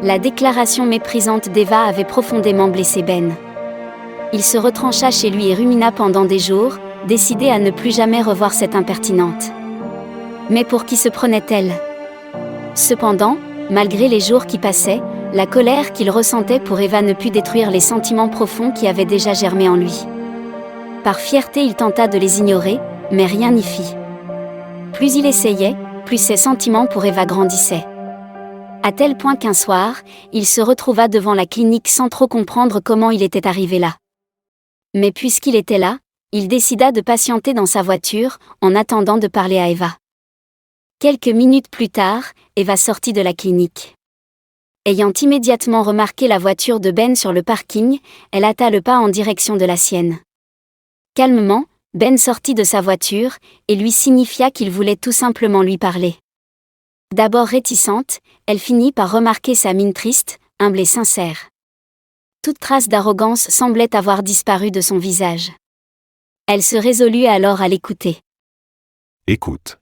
La déclaration méprisante d'Eva avait profondément blessé Ben. Il se retrancha chez lui et rumina pendant des jours, décidé à ne plus jamais revoir cette impertinente. Mais pour qui se prenait-elle ? Cependant, malgré les jours qui passaient, la colère qu'il ressentait pour Eva ne put détruire les sentiments profonds qui avaient déjà germé en lui. Par fierté, il tenta de les ignorer, mais rien n'y fit. Plus il essayait, plus ses sentiments pour Eva grandissaient. À tel point qu'un soir, il se retrouva devant la clinique sans trop comprendre comment il était arrivé là. Mais puisqu'il était là, il décida de patienter dans sa voiture, en attendant de parler à Eva. Quelques minutes plus tard, Eva sortit de la clinique. Ayant immédiatement remarqué la voiture de Ben sur le parking, elle hâta le pas en direction de la sienne. Calmement, Ben sortit de sa voiture, et lui signifia qu'il voulait tout simplement lui parler. D'abord réticente, elle finit par remarquer sa mine triste, humble et sincère. Toute trace d'arrogance semblait avoir disparu de son visage. Elle se résolut alors à l'écouter. « Écoute.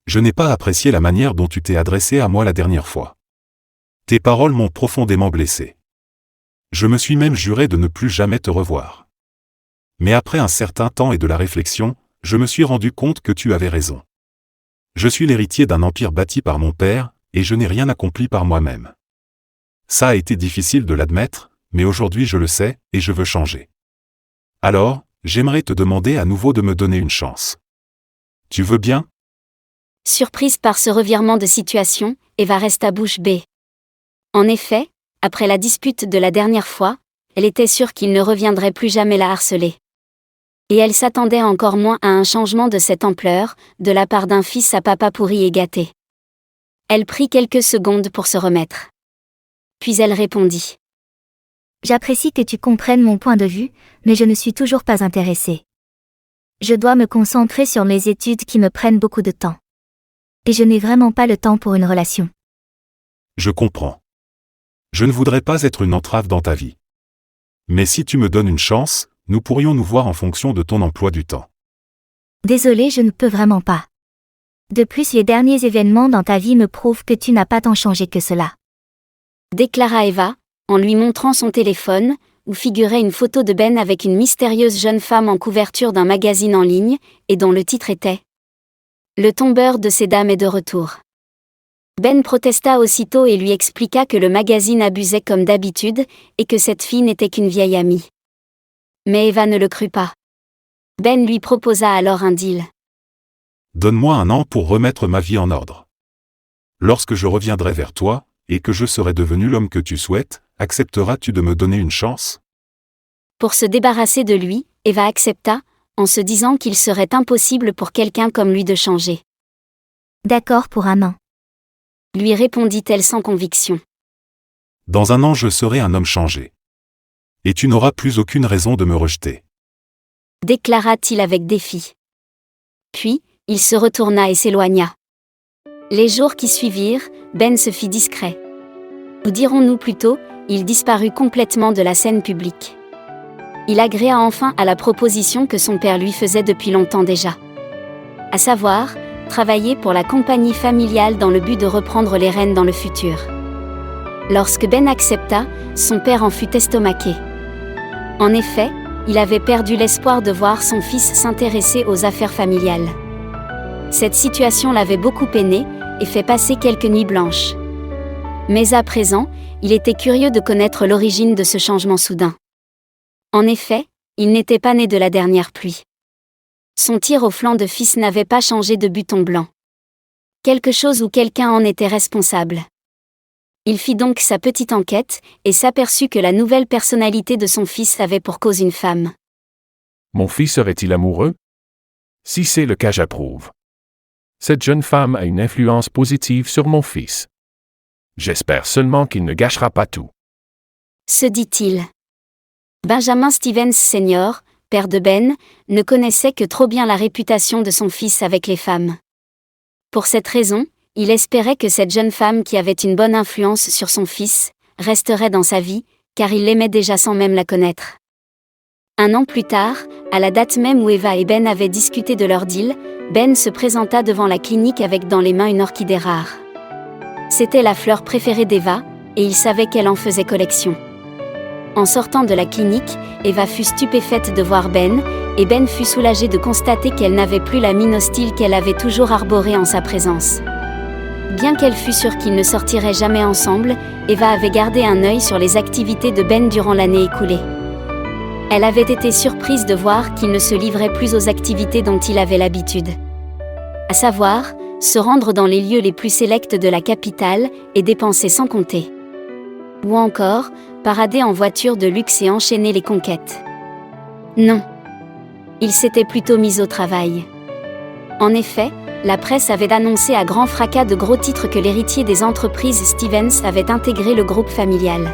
Je n'ai pas apprécié la manière dont tu t'es adressé à moi la dernière fois. Tes paroles m'ont profondément blessé. Je me suis même juré de ne plus jamais te revoir. Mais après un certain temps et de la réflexion, je me suis rendu compte que tu avais raison. Je suis l'héritier d'un empire bâti par mon père, et je n'ai rien accompli par moi-même. Ça a été difficile de l'admettre, mais aujourd'hui je le sais, et je veux changer. Alors, j'aimerais te demander à nouveau de me donner une chance. Tu veux bien ? » Surprise par ce revirement de situation, Eva resta bouche bée. En effet, après la dispute de la dernière fois, elle était sûre qu'il ne reviendrait plus jamais la harceler. Et elle s'attendait encore moins à un changement de cette ampleur, de la part d'un fils à papa pourri et gâté. Elle prit quelques secondes pour se remettre. Puis elle répondit. « J'apprécie que tu comprennes mon point de vue, mais je ne suis toujours pas intéressée. Je dois me concentrer sur mes études qui me prennent beaucoup de temps. Et je n'ai vraiment pas le temps pour une relation. » Je comprends. Je ne voudrais pas être une entrave dans ta vie. Mais si tu me donnes une chance, nous pourrions nous voir en fonction de ton emploi du temps. Désolée, je ne peux vraiment pas. De plus, les derniers événements dans ta vie me prouvent que tu n'as pas tant changé que cela. Déclara Eva, en lui montrant son téléphone, où figurait une photo de Ben avec une mystérieuse jeune femme en couverture d'un magazine en ligne, et dont le titre était « Le tombeur de ces dames est de retour ». Ben protesta aussitôt et lui expliqua que le magazine abusait comme d'habitude, et que cette fille n'était qu'une vieille amie. Mais Eva ne le crut pas. Ben lui proposa alors un deal. « Donne-moi 1 an pour remettre ma vie en ordre. Lorsque je reviendrai vers toi, et que je serai devenu l'homme que tu souhaites, accepteras-tu de me donner une chance ?» Pour se débarrasser de lui, Eva accepta, en se disant qu'il serait impossible pour quelqu'un comme lui de changer. « D'accord pour 1 an. » lui répondit-elle sans conviction. « Dans 1 an je serai un homme changé. Et tu n'auras plus aucune raison de me rejeter. » déclara-t-il avec défi. Puis, il se retourna et s'éloigna. Les jours qui suivirent, Ben se fit discret. Ou dirons-nous plutôt, il disparut complètement de la scène publique. Il agréa enfin à la proposition que son père lui faisait depuis longtemps déjà. À savoir, travailler pour la compagnie familiale dans le but de reprendre les rênes dans le futur. Lorsque Ben accepta, son père en fut estomaqué. En effet, il avait perdu l'espoir de voir son fils s'intéresser aux affaires familiales. Cette situation l'avait beaucoup peiné, et fait passer quelques nuits blanches. Mais à présent, il était curieux de connaître l'origine de ce changement soudain. En effet, il n'était pas né de la dernière pluie. Son tir au flanc de fils n'avait pas changé de but en blanc. Quelque chose ou quelqu'un en était responsable. Il fit donc sa petite enquête, et s'aperçut que la nouvelle personnalité de son fils avait pour cause une femme. Mon fils serait-il amoureux? Si c'est le cas, j'approuve. Cette jeune femme a une influence positive sur mon fils. J'espère seulement qu'il ne gâchera pas tout. Se dit-il. Benjamin Stevens Sr., père de Ben, ne connaissait que trop bien la réputation de son fils avec les femmes. Pour cette raison, il espérait que cette jeune femme qui avait une bonne influence sur son fils, resterait dans sa vie, car il l'aimait déjà sans même la connaître. 1 an plus tard, à la date même où Eva et Ben avaient discuté de leur deal, Ben se présenta devant la clinique avec dans les mains une orchidée rare. C'était la fleur préférée d'Eva, et il savait qu'elle en faisait collection. En sortant de la clinique, Eva fut stupéfaite de voir Ben, et Ben fut soulagé de constater qu'elle n'avait plus la mine hostile qu'elle avait toujours arborée en sa présence. Bien qu'elle fût sûre qu'ils ne sortiraient jamais ensemble, Eva avait gardé un œil sur les activités de Ben durant l'année écoulée. Elle avait été surprise de voir qu'il ne se livrait plus aux activités dont il avait l'habitude. À savoir, se rendre dans les lieux les plus sélects de la capitale et dépenser sans compter. Ou encore, parader en voiture de luxe et enchaîner les conquêtes. Non. Il s'était plutôt mis au travail. En effet, la presse avait annoncé à grand fracas de gros titres que l'héritier des entreprises Stevens avait intégré le groupe familial.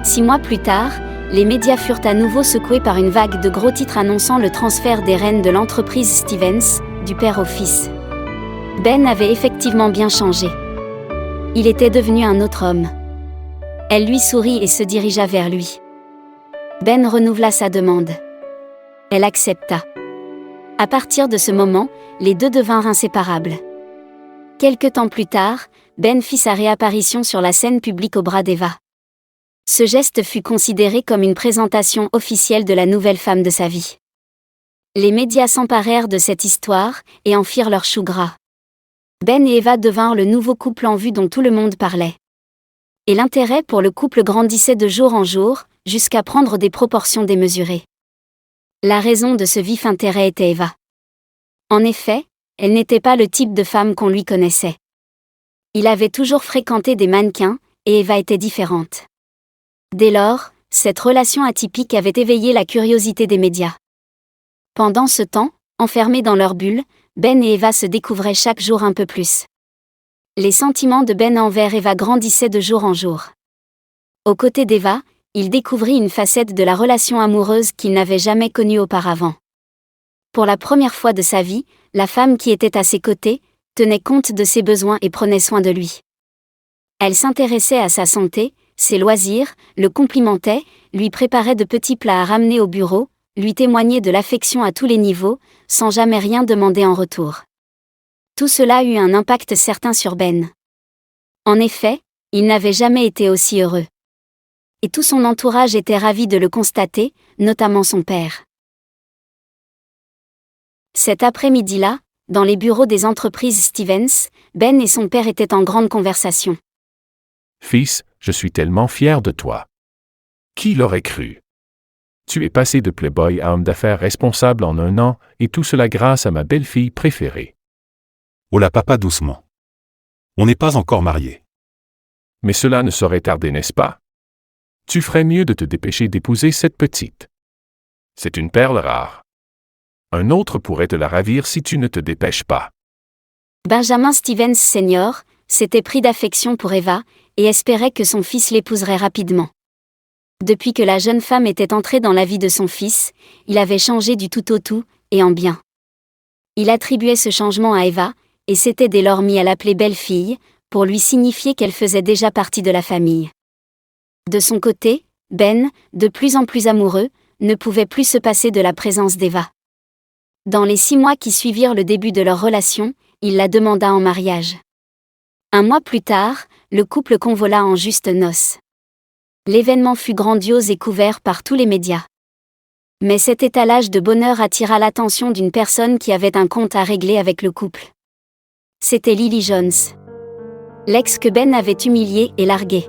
6 mois plus tard, les médias furent à nouveau secoués par une vague de gros titres annonçant le transfert des rênes de l'entreprise Stevens, du père au fils. Ben avait effectivement bien changé. Il était devenu un autre homme. Elle lui sourit et se dirigea vers lui. Ben renouvela sa demande. Elle accepta. À partir de ce moment, les deux devinrent inséparables. Quelque temps plus tard, Ben fit sa réapparition sur la scène publique au bras d'Eva. Ce geste fut considéré comme une présentation officielle de la nouvelle femme de sa vie. Les médias s'emparèrent de cette histoire et en firent leur chou gras. Ben et Eva devinrent le nouveau couple en vue dont tout le monde parlait. Et l'intérêt pour le couple grandissait de jour en jour, jusqu'à prendre des proportions démesurées. La raison de ce vif intérêt était Eva. En effet, elle n'était pas le type de femme qu'on lui connaissait. Il avait toujours fréquenté des mannequins, et Eva était différente. Dès lors, cette relation atypique avait éveillé la curiosité des médias. Pendant ce temps, enfermés dans leur bulle, Ben et Eva se découvraient chaque jour un peu plus. Les sentiments de Ben envers Eva grandissaient de jour en jour. Aux côtés d'Eva, il découvrit une facette de la relation amoureuse qu'il n'avait jamais connue auparavant. Pour la première fois de sa vie, la femme qui était à ses côtés tenait compte de ses besoins et prenait soin de lui. Elle s'intéressait à sa santé, ses loisirs, le complimentait, lui préparait de petits plats à ramener au bureau, lui témoignait de l'affection à tous les niveaux, sans jamais rien demander en retour. Tout cela eut un impact certain sur Ben. En effet, il n'avait jamais été aussi heureux. Et tout son entourage était ravi de le constater, notamment son père. Cet après-midi-là, dans les bureaux des entreprises Stevens, Ben et son père étaient en grande conversation. « Fils, je suis tellement fier de toi. Qui l'aurait cru? Tu es passé de playboy à homme d'affaires responsable en 1 an, et tout cela grâce à ma belle-fille préférée. » Oh là papa, doucement. On n'est pas encore mariés. Mais cela ne saurait tarder, n'est-ce pas? Tu ferais mieux de te dépêcher d'épouser cette petite. C'est une perle rare. Un autre pourrait te la ravir si tu ne te dépêches pas. Benjamin Stevens Sr. s'était pris d'affection pour Eva, et espérait que son fils l'épouserait rapidement. Depuis que la jeune femme était entrée dans la vie de son fils, il avait changé du tout au tout, et en bien. Il attribuait ce changement à Eva, et s'était dès lors mis à l'appeler belle-fille, pour lui signifier qu'elle faisait déjà partie de la famille. De son côté, Ben, de plus en plus amoureux, ne pouvait plus se passer de la présence d'Eva. Dans les 6 mois qui suivirent le début de leur relation, il la demanda en mariage. 1 mois plus tard, le couple convola en justes noces. L'événement fut grandiose et couvert par tous les médias. Mais cet étalage de bonheur attira l'attention d'une personne qui avait un compte à régler avec le couple. C'était Lily Jones. L'ex que Ben avait humiliée et larguée.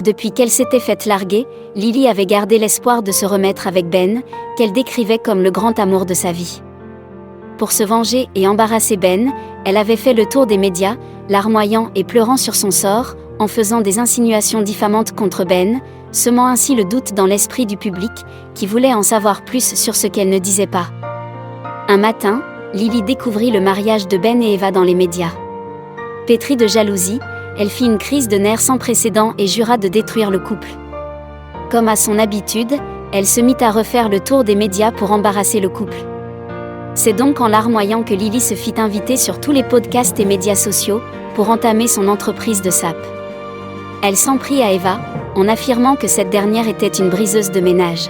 Depuis qu'elle s'était faite larguer, Lily avait gardé l'espoir de se remettre avec Ben, qu'elle décrivait comme le grand amour de sa vie. Pour se venger et embarrasser Ben, elle avait fait le tour des médias, larmoyant et pleurant sur son sort, en faisant des insinuations diffamantes contre Ben, semant ainsi le doute dans l'esprit du public, qui voulait en savoir plus sur ce qu'elle ne disait pas. Un matin, Lily découvrit le mariage de Ben et Eva dans les médias. Pétrie de jalousie, elle fit une crise de nerfs sans précédent et jura de détruire le couple. Comme à son habitude, elle se mit à refaire le tour des médias pour embarrasser le couple. C'est donc en larmoyant que Lily se fit inviter sur tous les podcasts et médias sociaux, pour entamer son entreprise de sape. Elle s'en prit à Eva, en affirmant que cette dernière était une briseuse de ménage.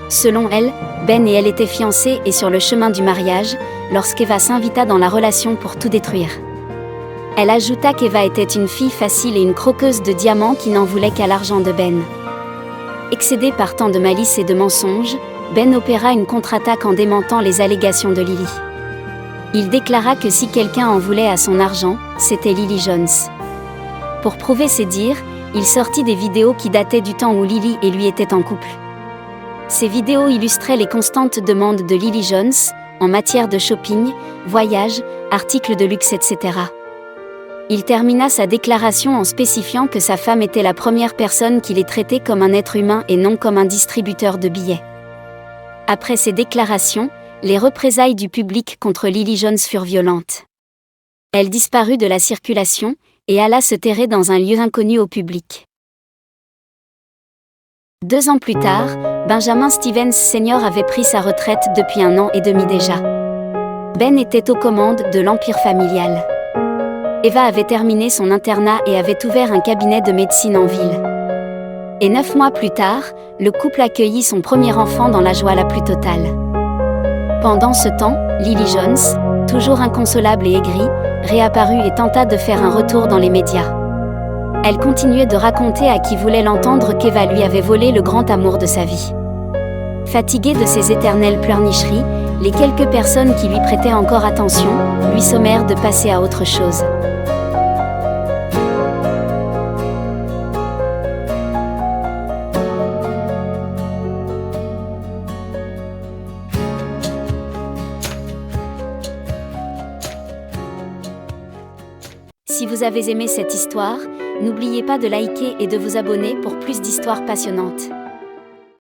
Selon elle, Ben et elle étaient fiancés et sur le chemin du mariage, lorsqu'Eva s'invita dans la relation pour tout détruire. Elle ajouta qu'Eva était une fille facile et une croqueuse de diamants qui n'en voulait qu'à l'argent de Ben. Excédé par tant de malice et de mensonges, Ben opéra une contre-attaque en démentant les allégations de Lily. Il déclara que si quelqu'un en voulait à son argent, c'était Lily Jones. Pour prouver ses dires, il sortit des vidéos qui dataient du temps où Lily et lui étaient en couple. Ces vidéos illustraient les constantes demandes de Lily Jones, en matière de shopping, voyages, articles de luxe, etc. Il termina sa déclaration en spécifiant que sa femme était la première personne qu'il ait traitée comme un être humain et non comme un distributeur de billets. Après ces déclarations, les représailles du public contre Lily Jones furent violentes. Elle disparut de la circulation, et alla se terrer dans un lieu inconnu au public. 2 ans plus tard, Benjamin Stevens Sr. avait pris sa retraite depuis 1 an et demi déjà. Ben était aux commandes de l'empire familial. Eva avait terminé son internat et avait ouvert un cabinet de médecine en ville. Et 9 mois plus tard, le couple accueillit son premier enfant dans la joie la plus totale. Pendant ce temps, Lily Jones, toujours inconsolable et aigrie, réapparut et tenta de faire un retour dans les médias. Elle continuait de raconter à qui voulait l'entendre qu'Eva lui avait volé le grand amour de sa vie. Fatiguée de ses éternelles pleurnicheries, les quelques personnes qui lui prêtaient encore attention, lui sommèrent de passer à autre chose. Si vous avez aimé cette histoire, n'oubliez pas de liker et de vous abonner pour plus d'histoires passionnantes.